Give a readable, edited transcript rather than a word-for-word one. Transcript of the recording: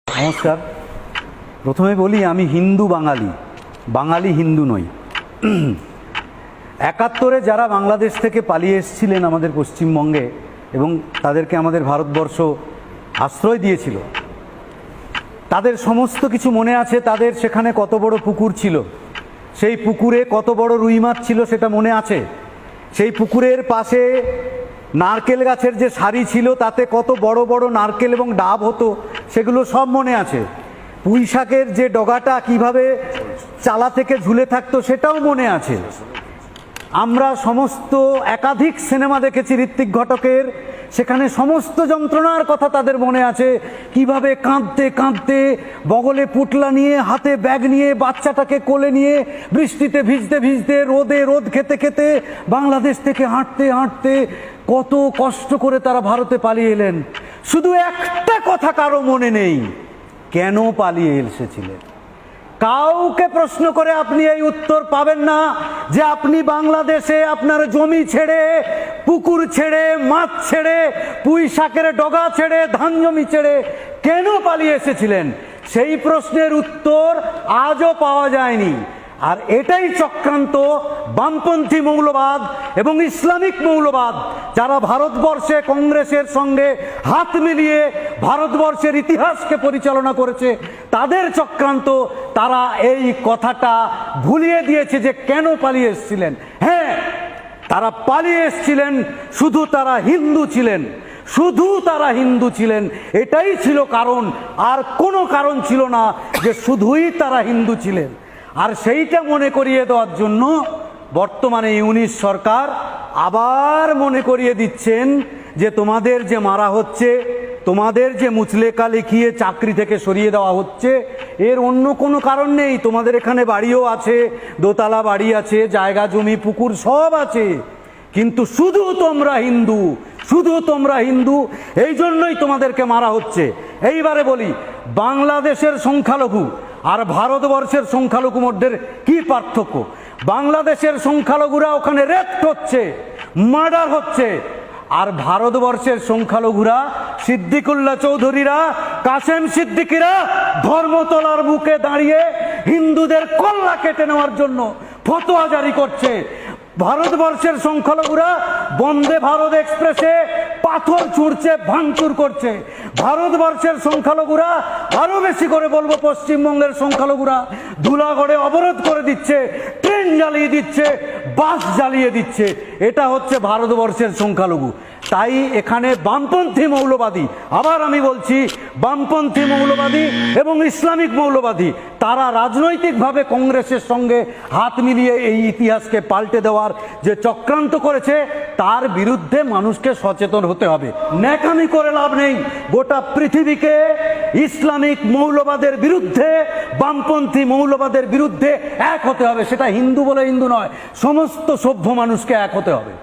নমস্কার। প্রথমে বলি আমি হিন্দু বাঙালি, বাঙালি হিন্দু নই। ৭১-এ যারা বাংলাদেশ থেকে পালিয়ে এসেছিলেন আমাদের পশ্চিমবঙ্গে এবং তাদেরকে আমাদের ভারতবর্ষ আশ্রয় দিয়েছিল, তাদের সমস্ত কিছু মনে আছে। তাদের সেখানে কত বড় পুকুর ছিল, সেই পুকুরে কত বড় রুই মাছ ছিল সেটা মনে আছে। সেই পুকুরের পাশে নারকেল গাছের যে সারি ছিল তাতে কত বড় বড় নারকেল এবং ডাব হতো সেগুলো সব মনে আছে। পুঁই শাকের যে ডগাটা কিভাবে চালা থেকে ঝুলে থাকতো সেটাও মনে আছে। আমরা সমস্ত একাধিক সিনেমা দেখেছি ঋত্বিক ঘটকের, সেখানে সমস্ত যন্ত্রণার কথা তাদের মনে আছে। কিভাবে কাঁদতে কাঁদতে বগলে পুটলা নিয়ে, হাতে ব্যাগ নিয়ে, বাচ্চাটাকে কোলে নিয়ে, বৃষ্টিতে ভিজতে ভিজতে, রোদে রোদ খেতে খেতে, বাংলাদেশ থেকে হাঁটতে হাঁটতে কত কষ্ট করে তারা ভারতে পালিয়ে এলেন। শুধু একটা কথা কারো মনে নেই, কেন পালিয়ে এসেছিলেন। কাউকে প্রশ্ন করে আপনি এই উত্তর পাবেন না যে আপনি বাংলাদেশে আপনার জমি ছেড়ে, পুকুর ছেড়ে, মাছ ছেড়ে, পুঁই শাকের ডগা ছেড়ে, ধান জমি ছেড়ে কেন পালিয়ে এসেছিলেন। সেই প্রশ্নের উত্তর আজও পাওয়া যায়নি। আর এটাই চক্রান্ত বামপন্থী মৌলবাদ এবং ইসলামিক মৌলবাদ, যারা ভারতবর্ষে কংগ্রেসের সঙ্গে হাত মিলিয়ে ভারতবর্ষের ইতিহাসকে পরিচালনা করেছে, তাদের চক্রান্ত। তারা এই কথাটা ভুলিয়ে দিয়েছে যে কেন পালিয়ে এসেছিলেন। হ্যাঁ, তারা পালিয়ে এসেছিলেন, শুধু তারা হিন্দু ছিলেন, শুধু তারা হিন্দু ছিলেন, এটাই ছিল কারণ। আর কোনো কারণ ছিল না যে শুধুই তারা হিন্দু ছিলেন। আর সেইটা মনে করিয়ে দেওয়ার জন্য বর্তমানে ইউনিশ সরকার আবার মনে করিয়ে দিচ্ছেন যে তোমাদের যে মারা হচ্ছে, তোমাদের যে মুচলেকা লিখিয়ে চাকরি থেকে সরিয়ে দেওয়া হচ্ছে, এর অন্য কোনো কারণ নেই। তোমাদের এখানে বাড়িও আছে, দোতলা বাড়ি আছে, জায়গা জমি পুকুর সব আছে, কিন্তু শুধু তোমরা হিন্দু, শুধু তোমরা হিন্দু, এই জন্যই তোমাদেরকে মারা হচ্ছে। এইবারে বলি, বাংলাদেশের সংখ্যালঘু আর ভারতবর্ষের সংখ্যালঘু মধ্যে কি পার্থক্য। বাংলাদেশের সংখ্যালঘুরা ওখানে রেপ হচ্ছে, মার্ডার হচ্ছে, আর ভারতবর্ষের সংখ্যালঘুরা, সিদ্দিকুল্লাহ চৌধুরীরা, কাসেম সিদ্দিকিরা ধর্মতলার বুকে দাঁড়িয়ে হিন্দুদের কল্লা কেটে নেওয়ার জন্য ফতোয়া জারি করছে। ভারতবর্ষের সংখ্যালঘুরা বন্দে ভারত এক্সপ্রেসে পাথর ছুঁড়ছে, ভাঙচুর করছে। ভারতবর্ষের সংখ্যালঘুরা, আরো বেশি করে বলবো পশ্চিমবঙ্গের সংখ্যালঘুরা, ধুলাগড়ে অবরোধ করে দিচ্ছে, ট্রেন জ্বালিয়ে দিচ্ছে, বাস জ্বালিয়ে দিচ্ছে। এটা হচ্ছে ভারতবর্ষের সংখ্যালঘু। তাই এখানে বামপন্থী মৌলবাদী, আবার আমি বলছি বামপন্থী মৌলবাদী এবং ইসলামিক মৌলবাদী, তারা রাজনৈতিকভাবে কংগ্রেসের সঙ্গে হাত মিলিয়ে এই ইতিহাসকে পাল্টে দেওয়ার যে চক্রান্ত করেছে, তার বিরুদ্ধে মানুষকে সচেতন হতে হবে। ন্যাকামি করে লাভ নেই। গোটা পৃথিবীকে ইসলামিক মৌলবাদের বিরুদ্ধে, বামপন্থী মৌলবাদের বিরুদ্ধে এক হতে হবে। সেটা হিন্দু বলে হিন্দু নয়, সমস্ত সভ্য মানুষকে এক হতে হবে।